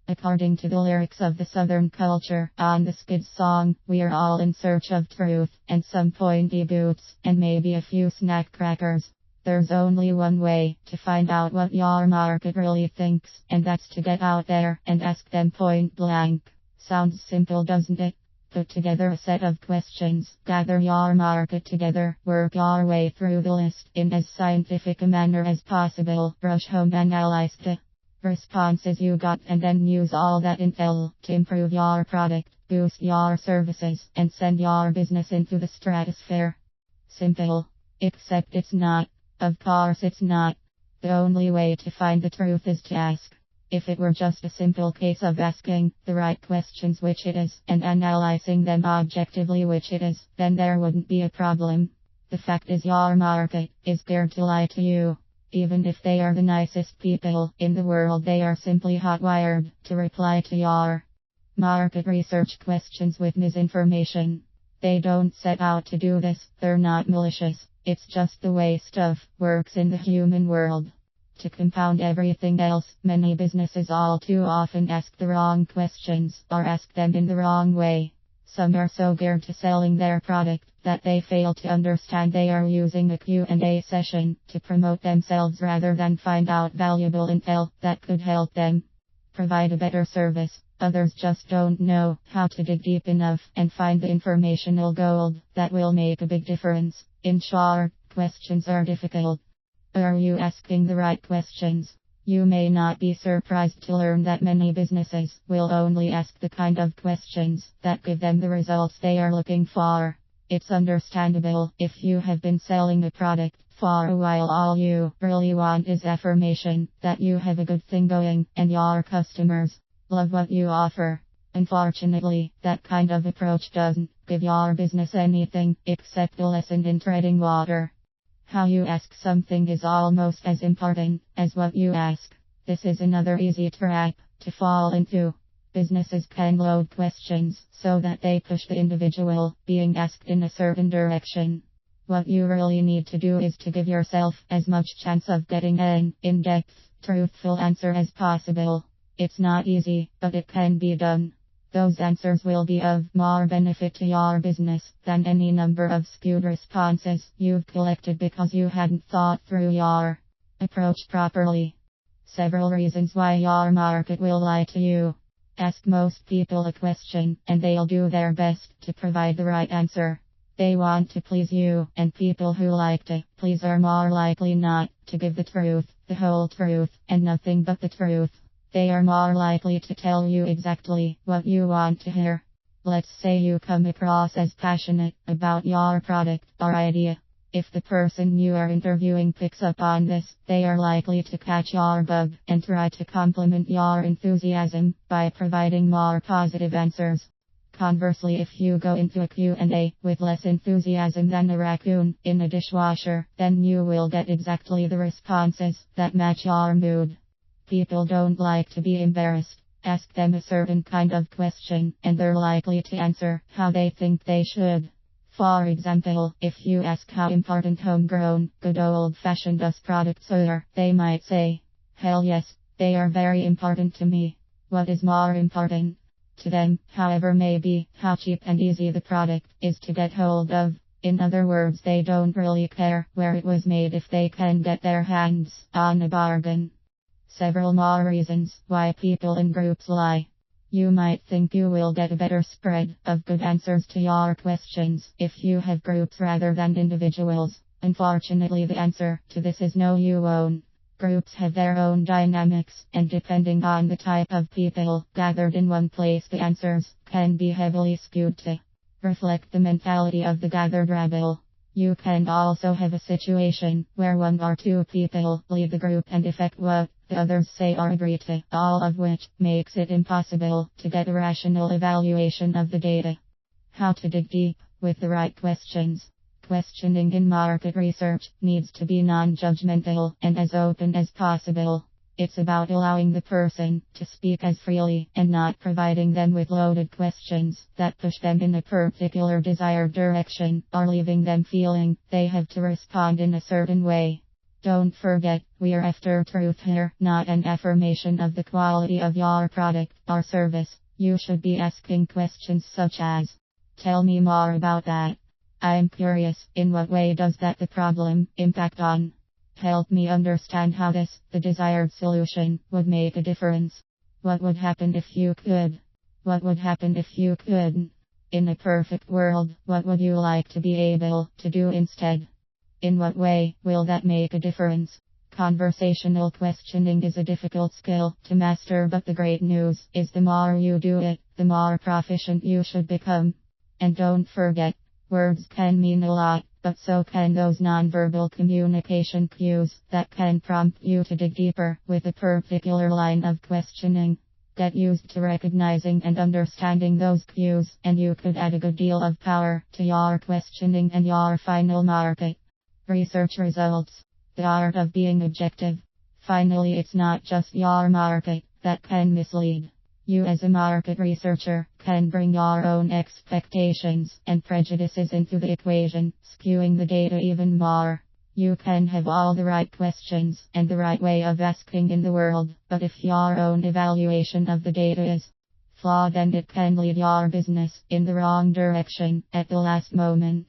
According to the lyrics of the Southern culture on the Skid song, we are all in search of truth, and some pointy boots, and maybe a few snack crackers. There's only one way to find out what your market really thinks, and that's to get out there and ask them point blank. Sounds simple, doesn't it? Put together a set of questions, gather your market together, work your way through the list in as scientific a manner as possible, rush home, analyze the responses you got, and then use all that intel to improve your product, boost your services, and send your business into the stratosphere. Simple. Except it's not. Of course it's not. The only way to find the truth is to ask. If it were just a simple case of asking the right questions, which it is, and analyzing them objectively, which it is, then there wouldn't be a problem. The fact is your market is scared to lie to you. Even if they are the nicest people in the world, they are simply hotwired to reply to your market research questions with misinformation. They don't set out to do this, they're not malicious, it's just the way stuff works in the human world. To compound everything else, many businesses all too often ask the wrong questions, or ask them in the wrong way. Some are so geared to selling their product that they fail to understand they are using a Q&A session to promote themselves rather than find out valuable intel that could help them provide a better service. Others just don't know how to dig deep enough and find the informational gold that will make a big difference. In short, questions are difficult. Are you asking the right questions? You may not be surprised to learn that many businesses will only ask the kind of questions that give them the results they are looking for. It's understandable. If you have been selling a product for a while, all you really want is affirmation that you have a good thing going and your customers love what you offer. Unfortunately, that kind of approach doesn't give your business anything except a lesson in treading water. How you ask something is almost as important as what you ask. This is another easy trap to fall into. Businesses can load questions so that they push the individual being asked in a certain direction. What you really need to do is to give yourself as much chance of getting an in-depth, truthful answer as possible. It's not easy, but it can be done. Those answers will be of more benefit to your business than any number of skewed responses you've collected because you hadn't thought through your approach properly. Several reasons why your market will lie to you. Ask most people a question, and they'll do their best to provide the right answer. They want to please you, and people who like to please are more likely not to give the truth, the whole truth, and nothing but the truth. They are more likely to tell you exactly what you want to hear. Let's say you come across as passionate about your product or idea. If the person you are interviewing picks up on this, they are likely to catch your bug and try to complement your enthusiasm by providing more positive answers. Conversely, if you go into a Q&A with less enthusiasm than a raccoon in a dishwasher, then you will get exactly the responses that match your mood. People don't like to be embarrassed. Ask them a certain kind of question, and they're likely to answer how they think they should. For example, if you ask how important homegrown, good old-fashioned US products are, they might say, "Hell yes, they are very important to me." What is more important to them, however, may be how cheap and easy the product is to get hold of. In other words, they don't really care where it was made if they can get their hands on a bargain. Several more reasons why people in groups lie. You might think you will get a better spread of good answers to your questions if you have groups rather than individuals. Unfortunately, the answer to this is no, you won't. Groups have their own dynamics, and depending on the type of people gathered in one place, the answers can be heavily skewed to reflect the mentality of the gathered rabble. You can also have a situation where one or two people lead the group and effect what the others say or agree to, all of which makes it impossible to get a rational evaluation of the data. How to dig deep with the right questions. Questioning in market research needs to be non-judgmental and as open as possible. It's about allowing the person to speak as freely and not providing them with loaded questions that push them in a particular desired direction or leaving them feeling they have to respond in a certain way. Don't forget, we're after truth here, not an affirmation of the quality of your product or service. You should be asking questions such as, tell me more about that. I'm curious, in what way does that the problem impact on? Help me understand how this, the desired solution, would make a difference. What would happen if you could? What would happen if you couldn't? In a perfect world, what would you like to be able to do instead? In what way will that make a difference? Conversational questioning is a difficult skill to master, but the great news is the more you do it, the more proficient you should become. And don't forget, words can mean a lot, but so can those nonverbal communication cues that can prompt you to dig deeper with a particular line of questioning. Get used to recognizing and understanding those cues, and you could add a good deal of power to your questioning and your final market. Research results. The art of being objective. Finally, it's not just your market that can mislead. You as a market researcher can bring your own expectations and prejudices into the equation, skewing the data even more. You can have all the right questions and the right way of asking in the world, but if your own evaluation of the data is flawed, then it can lead your business in the wrong direction at the last moment.